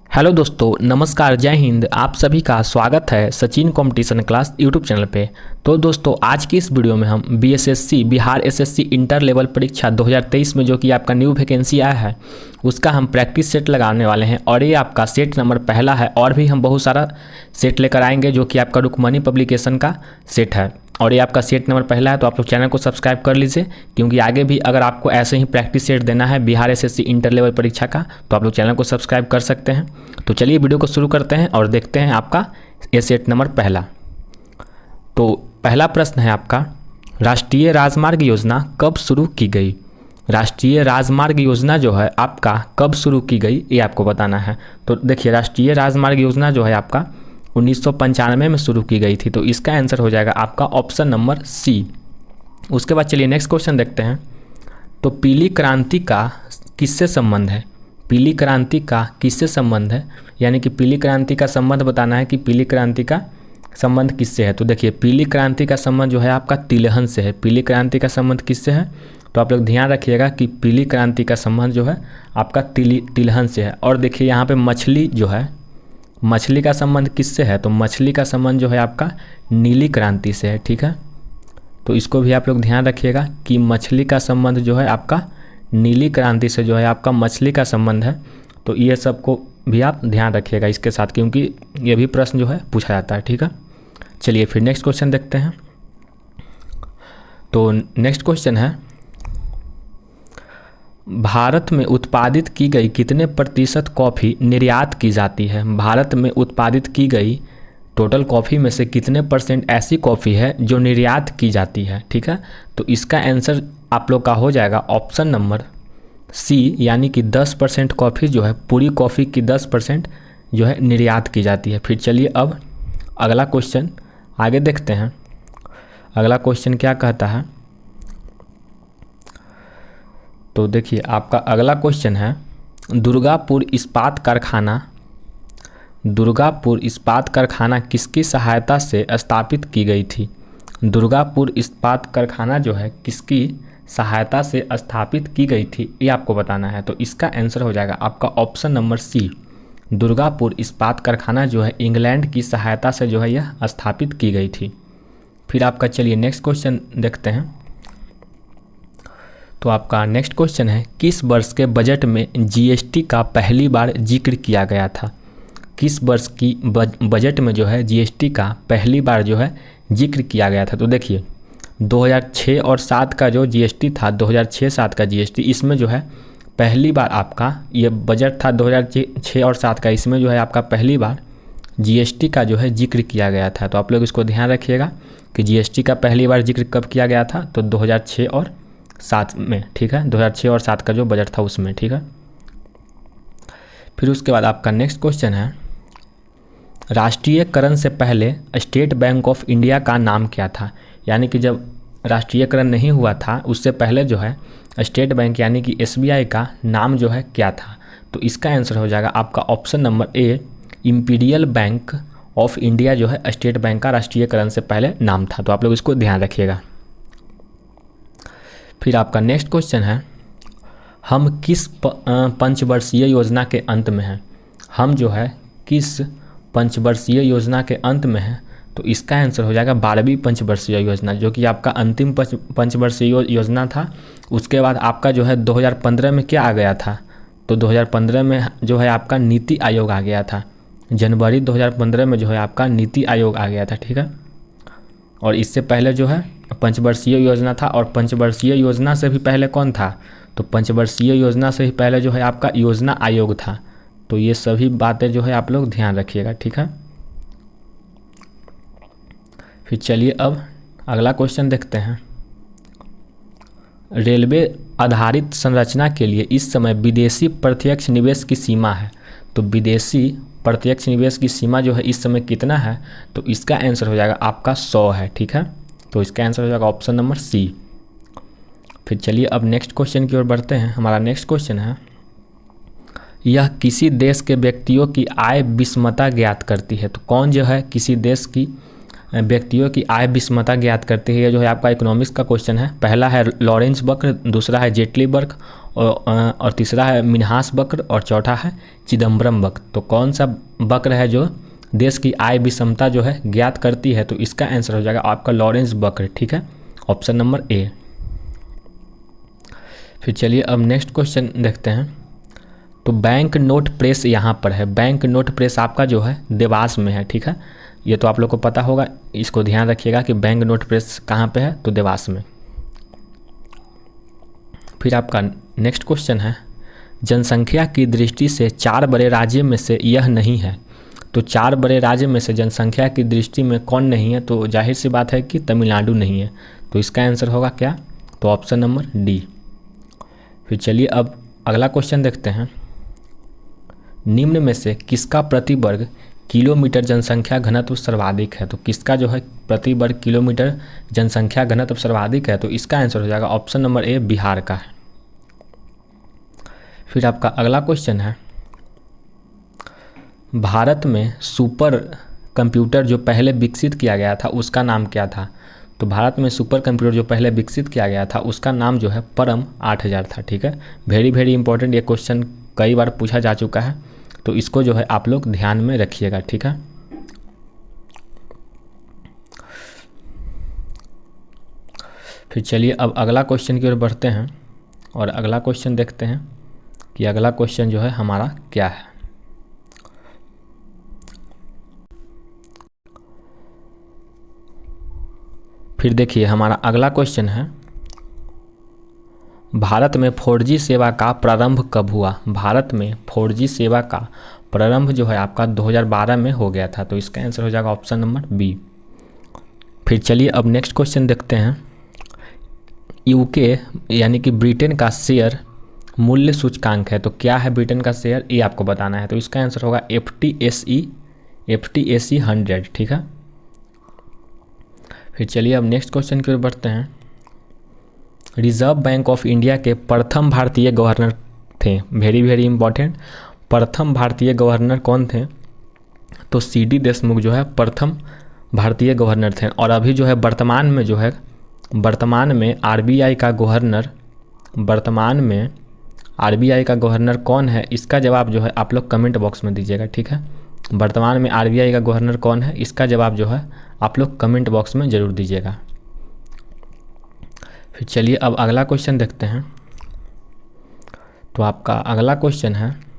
Hello दोस्तों, नमस्कार, जय हिंद। आप सभी का स्वागत है Sachin competition class YouTube channel पे। तो दोस्तों, आज की इस वीडियो में हम BSSC Bihar SSC inter level परीक्षा 2023 में जो कि आपका न्यू वैकेंसी आया है उसका हम प्रैक्टिस सेट लगाने वाले हैं। और ये आपका सेट नंबर पहला है और भी हम बहुत सारा सेट लेकर आएंगे जो कि आपका रुक्मणी पब्लिकेशन का सेट है। और ये आपका सेट नंबर पहला है, तो आप लोग चैनल को सब्सक्राइब कर लीजिए, क्योंकि आगे भी अगर आपको ऐसे ही प्रैक्टिस सेट देना है बिहार एसएससी इंटर लेवल परीक्षा का तो आप लोग चैनल को सब्सक्राइब कर सकते हैं। तो चलिए वीडियो को शुरू करते हैं और देखते हैं आपका ये सेट नंबर पहला। तो पहला प्रश्न है आपका, राष्ट्रीय राजमार्ग योजना कब शुरू की गई? राष्ट्रीय राजमार्ग योजना जो है आपका कब शुरू की गई ये आपको बताना है। तो देखिए, राष्ट्रीय राजमार्ग योजना जो है आपका 1995 में शुरू की गई थी। तो इसका आंसर हो जाएगा आपका ऑप्शन नंबर सी। उसके बाद चलिए नेक्स्ट क्वेश्चन देखते हैं। तो पीली क्रांति का किससे संबंध है? पीली क्रांति का किससे संबंध है, यानी कि पीली क्रांति का संबंध बताना है कि पीली क्रांति का संबंध किससे है। तो देखिए, पीली क्रांति का संबंध जो है आपका तिलहन से है। पीली क्रांति का संबंध किससे है? तो आप लोग ध्यान रखिएगा कि पीली क्रांति का संबंध जो है आपका तिलहन से है। और देखिए यहाँ पे मछली जो है, मछली का संबंध किससे है? तो मछली का संबंध जो है आपका नीली क्रांति से है। ठीक है, तो इसको भी आप लोग ध्यान रखिएगा कि मछली का संबंध जो है आपका नीली क्रांति से जो है आपका मछली का संबंध है। तो ये सबको भी आप ध्यान रखिएगा इसके साथ, क्योंकि ये भी प्रश्न जो है पूछा जाता है। ठीक है, चलिए फिर नेक्स्ट क्वेश्चन देखते हैं। तो नेक्स्ट क्वेश्चन है, भारत में उत्पादित की गई कितने प्रतिशत कॉफ़ी निर्यात की जाती है? भारत में उत्पादित की गई टोटल कॉफ़ी में से कितने परसेंट ऐसी कॉफ़ी है जो निर्यात की जाती है? ठीक है, तो इसका आंसर आप लोग का हो जाएगा ऑप्शन नंबर सी, यानी कि 10% कॉफ़ी जो है, पूरी कॉफ़ी की 10% जो है निर्यात की जाती है। फिर चलिए अब अगला क्वेश्चन आगे देखते हैं। अगला क्वेश्चन क्या कहता है? तो देखिए, आपका अगला क्वेश्चन है, दुर्गापुर इस्पात कारखाना किसकी सहायता से स्थापित की गई थी? दुर्गापुर इस्पात कारखाना जो है किसकी सहायता से स्थापित की गई थी ये आपको बताना है। तो इसका आंसर हो जाएगा आपका ऑप्शन नंबर सी। दुर्गापुर इस्पात कारखाना जो है इंग्लैंड की सहायता से जो है यह स्थापित की गई थी। फिर आपका चलिए नेक्स्ट क्वेश्चन देखते हैं। तो आपका नेक्स्ट क्वेश्चन है, किस वर्ष के बजट में जीएसटी का पहली बार जिक्र किया गया था? किस वर्ष की बजट में जो है जीएसटी का पहली बार जो है जिक्र किया गया था? तो देखिए, 2006 और 7 का जो जीएसटी था, 2006-7 का जीएसटी, इसमें जो है पहली बार आपका ये बजट था 2006 और 7 का, इसमें जो है आपका पहली बार जीएसटी का जो है जिक्र किया गया था। तो आप लोग इसको ध्यान रखिएगा कि जीएसटी का पहली बार जिक्र कब किया गया था? तो 2006 और 7 में। ठीक है, 2006 और 7 का जो बजट था उसमें। ठीक है, फिर उसके बाद आपका नेक्स्ट क्वेश्चन है, राष्ट्रीयकरण से पहले स्टेट बैंक ऑफ इंडिया का नाम क्या था? यानी कि जब राष्ट्रीयकरण नहीं हुआ था उससे पहले जो है स्टेट बैंक यानी कि एसबीआई का नाम जो है क्या था? तो इसका आंसर हो जाएगा आपका option number A, imperial bank of India जो है स्टेट बैंक का राष्ट्रीयकरण से पहले नाम था। तो आप लोग इसको ध्यान रखिएगा। फिर आपका नेक्स्ट क्वेश्चन है, हम किस पंचवर्षीय योजना के अंत में हैं? हम जो है किस पंचवर्षीय योजना के अंत में हैं? तो इसका आंसर हो जाएगा 12वीं पंचवर्षीय योजना, जो कि आपका अंतिम पंचवर्षीय योजना था। उसके बाद आपका जो है 2015 में क्या आ गया था? तो 2015 में जो है आपका नीति आयोग आ गया था। जनवरी 2015 में जो है आपका नीति आयोग आ गया था। ठीक है, और इससे पहले जो है पंचवर्षीय योजना था, और पंचवर्षीय योजना से भी पहले कौन था? तो पंचवर्षीय योजना से भी पहले जो है आपका योजना आयोग था। तो ये सभी बातें जो है आप लोग ध्यान रखिएगा। ठीक है, फिर चलिए अब अगला क्वेश्चन देखते हैं। रेलवे आधारित संरचना के लिए इस समय विदेशी प्रत्यक्ष निवेश की सीमा है। तो विदेशी प्रत्यक्ष निवेश की सीमा जो है इस समय कितना है? तो इसका आंसर हो जाएगा आपका 100 है। ठीक है, तो इसका आंसर हो जाएगा ऑप्शन नंबर सी। फिर चलिए अब नेक्स्ट क्वेश्चन की ओर बढ़ते हैं। हमारा नेक्स्ट क्वेश्चन है, यह किसी देश के व्यक्तियों की आय विषमता ज्ञात करती है? तो कौन जो है किसी देश की व्यक्तियों की आय विषमता ज्ञात करती है? ये जो है आपका इकोनॉमिक्स का क्वेश्चन है। पहला है लॉरेंस वक्र, दूसरा है जेटली वक्र और तीसरा है मिन्हास वक्र और चौथा है चिदम्बरम वक्र। तो कौन सा वक्र है जो देश की आय विषमता जो है ज्ञात करती है? तो इसका आंसर हो जाएगा आपका लॉरेंस वक्र, ठीक है, ऑप्शन नंबर ए। फिर चलिए अब नेक्स्ट क्वेश्चन देखते हैं। तो बैंक नोट प्रेस यहाँ पर है, बैंक नोट प्रेस आपका जो है देवास में है, ठीक है, ये तो आप लोग को पता होगा, इसको ध्यान रखिएगा कि बैंक नोट प्रेस कहाँ पे है, तो देवास में। फिर आपका नेक्स्ट क्वेश्चन है, जनसंख्या की दृष्टि से 4 बड़े राज्य में से यह नहीं है। तो 4 बड़े राज्य में से जनसंख्या की दृष्टि में कौन नहीं है? तो जाहिर सी बात है कि तमिलनाडु नहीं है। तो इसका आंसर होगा क्या? तो ऑप्शन नंबर डी। फिर चलिए अब अगला क्वेश्चन देखते हैं। निम्न में से किसका प्रति वर्ग किलोमीटर जनसंख्या घनत्व सर्वाधिक है? तो किसका जो है प्रति वर्ग किलोमीटर जनसंख्या घनत्व सर्वाधिक है? तो इसका आंसर हो जाएगा ऑप्शन नंबर ए, बिहार का है। फिर आपका अगला क्वेश्चन है, भारत में सुपर कंप्यूटर जो पहले विकसित किया गया था उसका नाम क्या था? तो भारत में सुपर कंप्यूटर जो पहले विकसित किया गया था उसका नाम जो है परम 8000 था, ठीक है। वेरी वेरी इंपॉर्टेंट, ये क्वेश्चन कई बार पूछा जा चुका है, तो इसको जो है आप लोग ध्यान में रखिएगा, ठीक है। फिर चलिए अब अगला क्वेश्चन की ओर बढ़ते हैं और अगला क्वेश्चन देखते हैं कि अगला क्वेश्चन जो है हमारा क्या है। फिर देखिए हमारा अगला क्वेश्चन है, भारत में 4G सेवा का प्रारंभ कब हुआ? भारत में 4G सेवा का प्रारंभ जो है आपका 2012 में हो गया था। तो इसका आंसर हो जाएगा ऑप्शन नंबर बी। फिर चलिए अब नेक्स्ट क्वेश्चन देखते हैं। यूके यानी कि ब्रिटेन का शेयर मूल्य सूचकांक है, तो क्या है ब्रिटेन का शेयर, ये आपको बताना है। तो इसका आंसर होगा FTSE 100, ठीक है। फिर चलिए अब नेक्स्ट क्वेश्चन की ओर बढ़ते हैं। रिजर्व बैंक ऑफ इंडिया के प्रथम भारतीय गवर्नर थे, वेरी वेरी इंपॉर्टेंट, प्रथम भारतीय गवर्नर कौन थे? तो CD देशमुख जो है प्रथम भारतीय गवर्नर थे। और अभी जो है वर्तमान में RBI का गवर्नर कौन है? इसका जवाब जो है आप लोग कमेंट बॉक्स में दीजिएगा, ठीक है। वर्तमान में RBI का गवर्नर कौन है, इसका जवाब जो है आप लोग कमेंट बॉक्स में ज़रूर दीजिएगा। फिर चलिए अब अगला क्वेश्चन देखते हैं। तो आपका अगला क्वेश्चन है,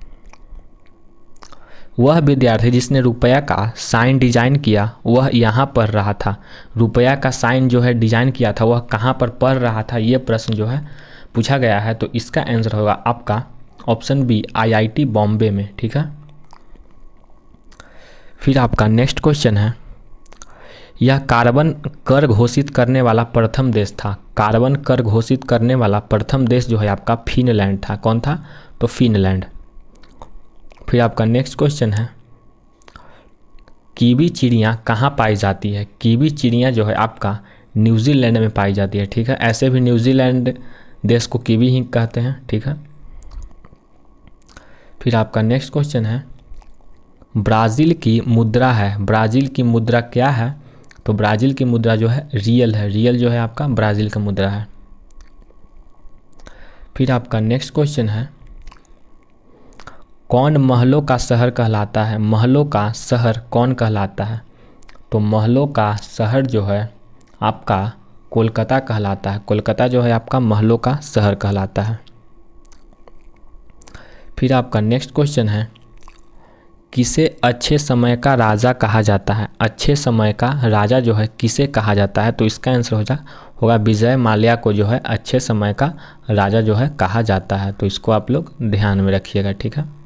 वह विद्यार्थी जिसने रुपया का साइन डिजाइन किया वह यहाँ पढ़ रहा था। रुपया का साइन जो है डिजाइन किया था वह कहाँ पर पढ़ रहा था, ये प्रश्न जो है पूछा गया है। तो इसका आंसर होगा आपका ऑप्शन बी, IIT बॉम्बे में, ठीक है। फिर आपका नेक्स्ट क्वेश्चन है, यह कार्बन कर घोषित करने वाला प्रथम देश था। कार्बन कर घोषित करने वाला प्रथम देश जो है आपका फिनलैंड था। कौन था? तो फिनलैंड। फिर आपका नेक्स्ट क्वेश्चन है, कीवी चिड़िया कहाँ पाई जाती है? कीवी चिड़िया जो है आपका न्यूजीलैंड में पाई जाती है, ठीक है। ऐसे भी न्यूजीलैंड देश को कीवी ही कहते हैं, ठीक है। फिर आपका नेक्स्ट क्वेश्चन है, ब्राज़ील की मुद्रा है, ब्राज़ील की मुद्रा क्या है? तो ब्राज़ील की मुद्रा जो है रियल है, रियल जो है आपका ब्राज़ील का मुद्रा है। फिर आपका नेक्स्ट क्वेश्चन है, कौन महलों का शहर कहलाता है? महलों का शहर कौन कहलाता है? तो महलों का शहर जो है आपका कोलकाता कहलाता है। कोलकाता जो है आपका महलों का शहर कहलाता है। फिर आपका नेक्स्ट क्वेश्चन है, किसे अच्छे समय का राजा कहा जाता है? अच्छे समय का राजा जो है किसे कहा जाता है? तो इसका आंसर होगा विजय माल्या को जो है अच्छे समय का राजा जो है कहा जाता है। तो इसको आप लोग ध्यान में रखिएगा, ठीक है।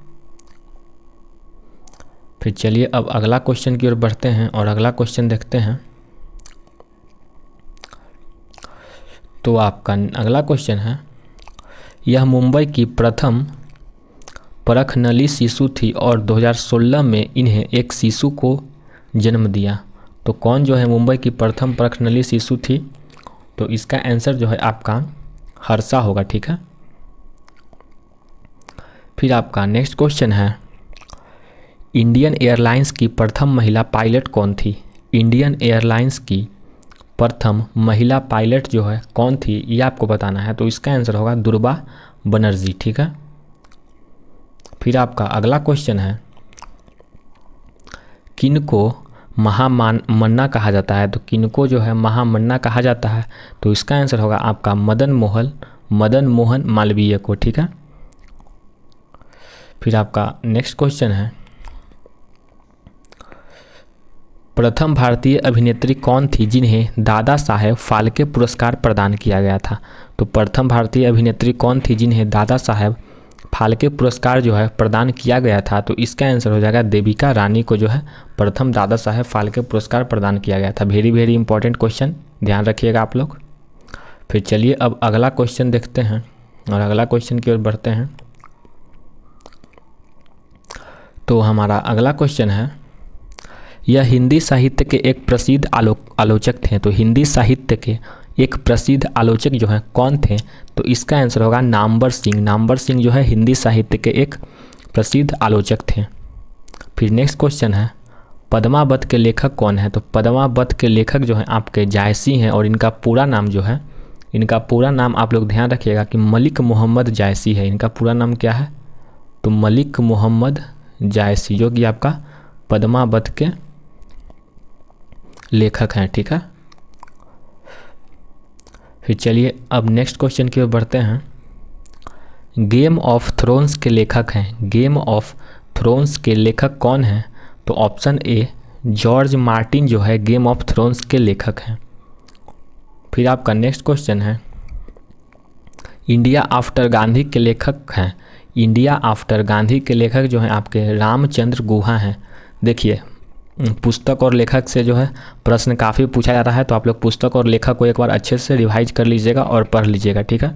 फिर चलिए अब अगला क्वेश्चन की ओर बढ़ते हैं और अगला क्वेश्चन देखते हैं। तो आपका अगला क्वेश्चन है, यह मुंबई की प्रथम परखनली शिशु थी और 2016 में इन्हें एक शिशु को जन्म दिया। तो कौन जो है मुंबई की प्रथम परखनली शिशु थी? तो इसका आंसर जो है आपका हर्षा होगा, ठीक है। फिर आपका नेक्स्ट क्वेश्चन है, इंडियन एयरलाइंस की प्रथम महिला पायलट कौन थी? इंडियन एयरलाइंस की प्रथम महिला पायलट जो है कौन थी, ये आपको बताना है। तो इसका आंसर होगा दुर्गा बनर्जी, ठीक है। फिर आपका अगला क्वेश्चन है, किनको महामन्ना कहा जाता है? तो किनको जो है महामन्ना कहा जाता है? तो इसका आंसर होगा आपका मदन मोहन मालवीय को, ठीक है। फिर आपका नेक्स्ट क्वेश्चन है, प्रथम भारतीय अभिनेत्री कौन थी जिन्हें दादा साहेब फाल्के पुरस्कार प्रदान किया गया था? तो प्रथम भारतीय अभिनेत्री कौन थी जिन्हें दादा साहेब फाल्के पुरस्कार जो है प्रदान किया गया था? तो इसका आंसर हो जाएगा देविका रानी को जो है प्रथम दादा साहेब फाल्के पुरस्कार प्रदान किया गया था। वेरी वेरी इंपॉर्टेंट क्वेश्चन, ध्यान रखिएगा आप लोग। फिर चलिए अब अगला क्वेश्चन देखते हैं और अगला क्वेश्चन की ओर बढ़ते हैं। तो हमारा अगला क्वेश्चन है, यह हिंदी साहित्य के एक प्रसिद्ध आलोचक थे। तो हिंदी साहित्य के एक प्रसिद्ध आलोचक जो है कौन थे? तो इसका आंसर होगा नामवर सिंह। नामवर सिंह जो है हिंदी साहित्य के एक प्रसिद्ध आलोचक थे। फिर नेक्स्ट क्वेश्चन है, पद्मावत के लेखक कौन है? तो पद्मावत के लेखक जो है आपके जायसी हैं और इनका पूरा नाम जो है, इनका पूरा नाम आप लोग ध्यान रखिएगा कि मलिक मोहम्मद जायसी है। इनका पूरा नाम क्या है? तो मलिक मोहम्मद जायसी, जो कि आपका पद्मावत के लेखक हैं, ठीक है। फिर चलिए अब नेक्स्ट क्वेश्चन की ओर बढ़ते हैं। गेम ऑफ थ्रोन्स के लेखक हैं, गेम ऑफ थ्रोन्स के लेखक कौन हैं? तो ऑप्शन ए जॉर्ज मार्टिन जो है गेम ऑफ थ्रोन्स के लेखक हैं। फिर आपका नेक्स्ट क्वेश्चन है, इंडिया आफ्टर गांधी के लेखक हैं। इंडिया आफ्टर गांधी के लेखक जो हैं आपके रामचंद्र गुहा हैं। देखिए पुस्तक और लेखक से जो है प्रश्न काफ़ी पूछा जाता है, तो आप लोग पुस्तक और लेखक को एक बार अच्छे से रिवाइज कर लीजिएगा और पढ़ लीजिएगा, ठीक है।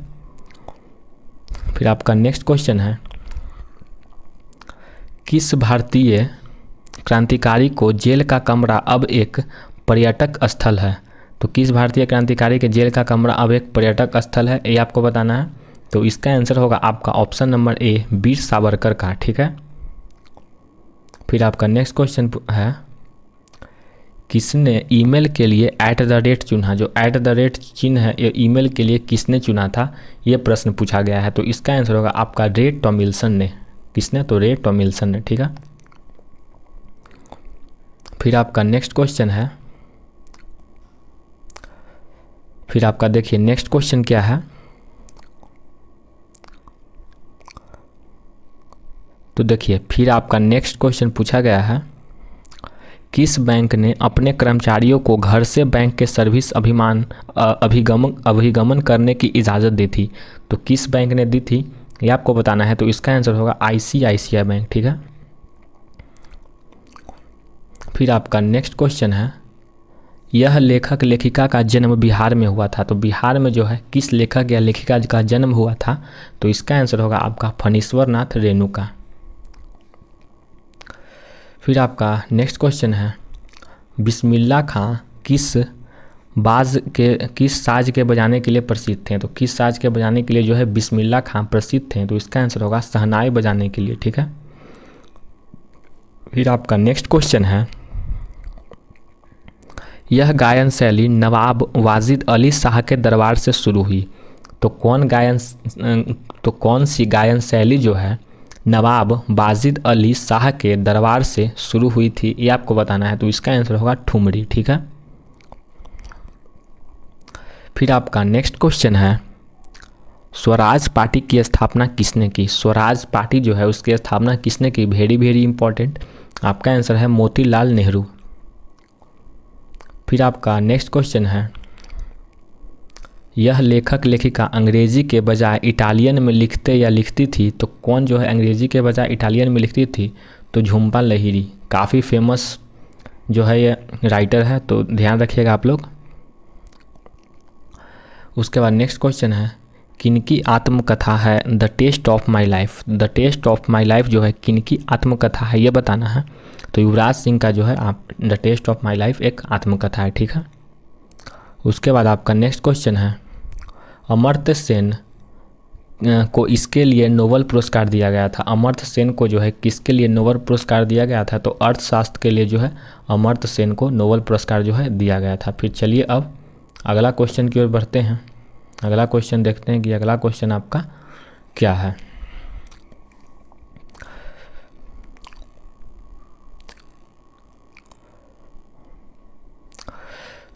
फिर आपका नेक्स्ट क्वेश्चन है, किस भारतीय क्रांतिकारी को जेल का कमरा अब एक पर्यटक स्थल है? तो किस भारतीय क्रांतिकारी के जेल का कमरा अब एक पर्यटक स्थल है, ये आपको बताना है। तो इसका आंसर होगा आपका option number A Veer Savarkar का, ठीक है। फिर आपका नेक्स्ट क्वेश्चन है, किसने ईमेल के लिए @ चुना? जो @ चिन्ह है ये ईमेल के लिए किसने चुना था, ये प्रश्न पूछा गया है। तो इसका आंसर होगा आपका रे टॉमिल्सन ने। किसने? तो रे टॉमिल्सन ने, ठीक है। फिर आपका नेक्स्ट क्वेश्चन है, फिर आपका देखिए नेक्स्ट क्वेश्चन क्या है। तो देखिए फिर आपका नेक्स्ट क्वेश्चन पूछा गया है, किस बैंक ने अपने कर्मचारियों को घर से बैंक के सर्विस अभिगमन करने की इजाज़त दी थी? तो किस बैंक ने दी थी ये आपको बताना है। तो इसका आंसर होगा ICICI बैंक, ठीक है। फिर आपका नेक्स्ट क्वेश्चन है, यह लेखक लेखिका का जन्म बिहार में हुआ था। तो बिहार में जो है किस लेखक या लेखिका का जन्म हुआ था? तो इसका आंसर होगा आपका फणीश्वर नाथ रेणुका। फिर आपका नेक्स्ट क्वेश्चन है, बिस्मिल्लाह खां किस साज के बजाने के लिए प्रसिद्ध थे? तो किस साज के बजाने के लिए जो है बिस्मिल्लाह खां प्रसिद्ध थे? तो इसका आंसर होगा शहनाई बजाने के लिए, ठीक है। फिर आपका नेक्स्ट क्वेश्चन है, यह गायन शैली नवाब वाजिद अली शाह के दरबार से शुरू हुई। तो कौन सी गायन शैली जो है नवाब वाजिद अली शाह के दरबार से शुरू हुई थी, ये आपको बताना है। तो इसका आंसर होगा ठुमरी, ठीक है। फिर आपका नेक्स्ट क्वेश्चन है, स्वराज पार्टी की स्थापना किसने की? स्वराज पार्टी जो है उसकी स्थापना किसने की? वेरी वेरी इंपॉर्टेंट, आपका आंसर है मोतीलाल नेहरू। फिर आपका नेक्स्ट क्वेश्चन है, यह लेखक लेखिका अंग्रेजी के बजाय इटालियन में लिखते या लिखती थी? तो कौन जो है अंग्रेजी के बजाय इटालियन में लिखती थी? तो झुम्पा लाहिरी, काफ़ी फेमस जो है ये राइटर है, तो ध्यान रखिएगा आप लोग। उसके बाद नेक्स्ट क्वेश्चन है, किनकी आत्मकथा है the test of my life? The test of my life जो है किनकी आत्मकथा है ये बताना है। तो युवराज सिंह का जो है आप the test of my life एक आत्मकथा है, ठीक है। उसके बाद आपका नेक्स्ट क्वेश्चन है, अमर्त्य सेन को इसके लिए नोबेल पुरस्कार दिया गया था। अमर्त्य सेन को जो है किसके लिए नोबेल पुरस्कार दिया गया था? तो अर्थशास्त्र के लिए जो है अमर्त्य सेन को नोबेल पुरस्कार जो है दिया गया था। फिर चलिए अब अगला क्वेश्चन की ओर बढ़ते हैं। अगला क्वेश्चन देखते हैं कि अगला क्वेश्चन आपका क्या है।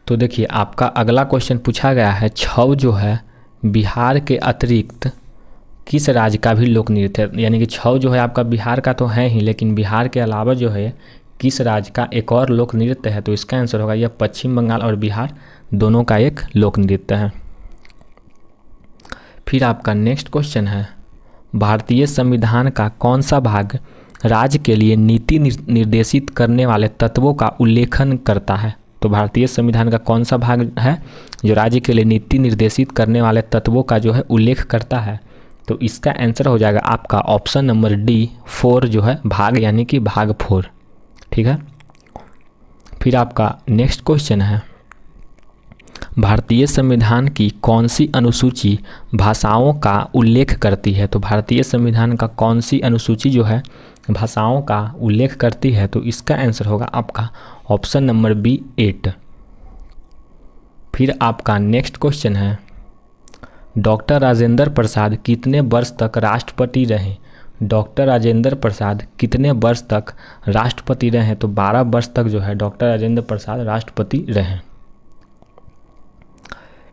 तो देखिए आपका अगला क्वेश्चन पूछा गया है, छऊ जो है बिहार के अतिरिक्त किस राज्य का भी लोक नृत्य है। यानी कि छऊ जो है आपका बिहार का तो है ही, लेकिन बिहार के अलावा जो है किस राज्य का एक और लोक नृत्य है। तो इसका आंसर होगा यह पश्चिम बंगाल और बिहार दोनों का एक लोक नृत्य है। फिर आपका नेक्स्ट क्वेश्चन है, भारतीय संविधान का कौन सा भाग राज्य के लिए नीति निर्देशित करने वाले तत्वों का उल्लेखन करता है। तो भारतीय संविधान का कौन सा भाग है जो राज्य के लिए नीति निर्देशित करने वाले तत्वों का जो है उल्लेख करता है। तो इसका आंसर हो जाएगा आपका ऑप्शन नंबर डी 4 जो है भाग, यानी कि भाग 4। ठीक है। फिर आपका नेक्स्ट क्वेश्चन है, भारतीय संविधान की कौन सी अनुसूची भाषाओं का उल्लेख करती है। तो भारतीय संविधान का कौन सी अनुसूची जो है भाषाओं का उल्लेख करती है। तो इसका आंसर होगा आपका ऑप्शन नंबर बी 8। फिर आपका नेक्स्ट क्वेश्चन है, डॉक्टर राजेंद्र प्रसाद कितने वर्ष तक राष्ट्रपति रहे। डॉक्टर राजेंद्र प्रसाद कितने वर्ष तक राष्ट्रपति रहे। तो 12 वर्ष तक जो है डॉक्टर राजेंद्र प्रसाद राष्ट्रपति रहे।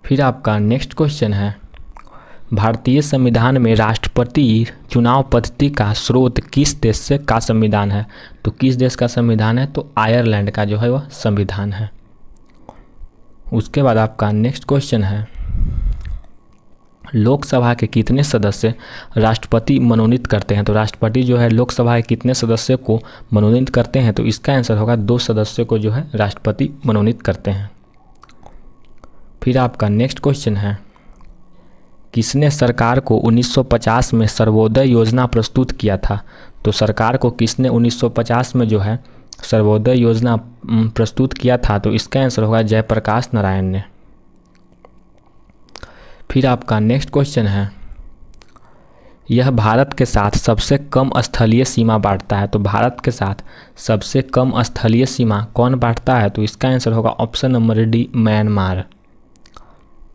फिर आपका नेक्स्ट क्वेश्चन है, भारतीय संविधान में राष्ट्रपति चुनाव पद्धति का स्रोत किस देश से का संविधान है। तो किस देश का संविधान है। तो आयरलैंड का जो है वह संविधान है। उसके बाद आपका नेक्स्ट क्वेश्चन है, लोकसभा के कितने सदस्य राष्ट्रपति मनोनीत करते हैं। तो राष्ट्रपति जो है लोकसभा के कितने सदस्य को मनोनीत करते हैं। तो इसका आंसर होगा 2 सदस्यों को जो है राष्ट्रपति मनोनीत करते हैं। फिर आपका नेक्स्ट क्वेश्चन है, किसने सरकार को 1950 में सर्वोदय योजना प्रस्तुत किया था। तो सरकार को किसने 1950 में जो है सर्वोदय योजना प्रस्तुत किया था। तो इसका आंसर होगा जयप्रकाश नारायण ने। फिर आपका नेक्स्ट क्वेश्चन है, यह भारत के साथ सबसे कम स्थलीय सीमा बांटता है। तो भारत के साथ सबसे कम स्थलीय सीमा कौन बांटता है। तो इसका आंसर होगा ऑप्शन नंबर डी म्यांमार।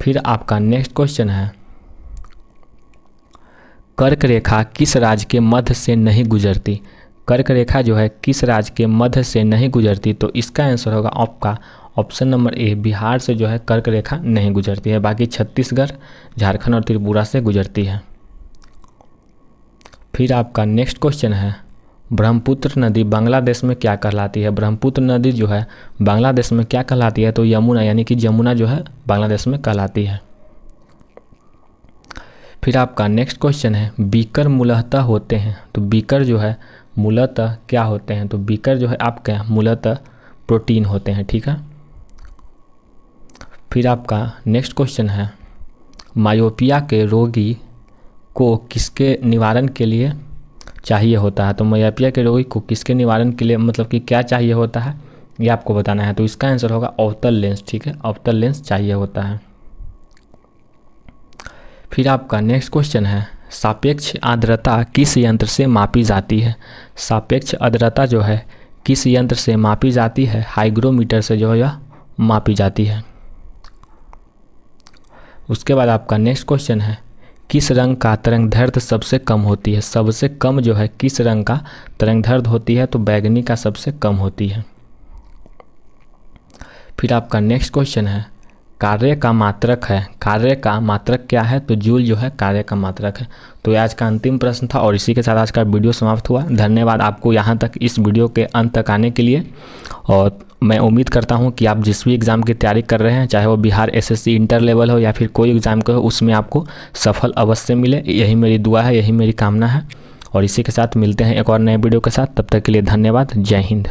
फिर आपका नेक्स्ट क्वेश्चन है, कर्क रेखा किस राज्य के मध्य से नहीं गुजरती। कर्क रेखा जो है किस राज्य के मध्य से नहीं गुजरती। तो इसका आंसर होगा आपका ऑप्शन नंबर ए बिहार से जो है कर्क रेखा नहीं गुजरती है, बाकी छत्तीसगढ़, झारखंड और त्रिपुरा से गुजरती है। फिर आपका नेक्स्ट क्वेश्चन है, ब्रह्मपुत्र नदी बांग्लादेश में क्या कहलाती है। ब्रह्मपुत्र नदी जो है बांग्लादेश में क्या कहलाती है। तो यमुना, यानी कि जमुना जो है बांग्लादेश में कहलाती है। फिर आपका नेक्स्ट क्वेश्चन है, बीकर मूलतः होते हैं। तो बीकर जो है मूलतः क्या होते हैं। तो बीकर जो है आपके मूलतः प्रोटीन होते हैं। ठीक है। फिर आपका नेक्स्ट क्वेश्चन है, मायोपिया के रोगी को किसके निवारण के लिए चाहिए होता है। तो मायोपिया के रोगी को किसके निवारण के लिए मतलब कि क्या चाहिए होता है ये आपको बताना है। तो इसका आंसर होगा अवतल लेंस। ठीक है, अवतल लेंस चाहिए होता है। फिर आपका नेक्स्ट क्वेश्चन है, सापेक्ष आर्द्रता किस यंत्र से मापी जाती है। सापेक्ष आर्द्रता जो है किस यंत्र से मापी जाती है। हाइग्रोमीटर से जो है यह मापी जाती है। उसके बाद आपका नेक्स्ट क्वेश्चन है, किस रंग का तरंग दैर्ध्य सबसे कम होती है। सबसे कम जो है किस रंग का तरंग दैर्ध्य होती है। तो बैगनी का सबसे कम होती है। फिर आपका नेक्स्ट क्वेश्चन है, कार्य का मात्रक है। कार्य का मात्रक क्या है। तो जूल जो है कार्य का मात्रक है। तो ये आज का अंतिम प्रश्न था और इसी के साथ आज का वीडियो समाप्त हुआ। धन्यवाद आपको यहाँ तक इस वीडियो के अंत तक आने के लिए। और मैं उम्मीद करता हूँ कि आप जिस भी एग्ज़ाम की तैयारी कर रहे हैं, चाहे वो बिहार एसएससी इंटर लेवल हो या फिर कोई एग्ज़ाम का हो, उसमें आपको सफल अवश्य मिले। यही मेरी दुआ है, यही मेरी कामना है। और इसी के साथ मिलते हैं एक और नए वीडियो के साथ। तब तक के लिए धन्यवाद। जय हिंद।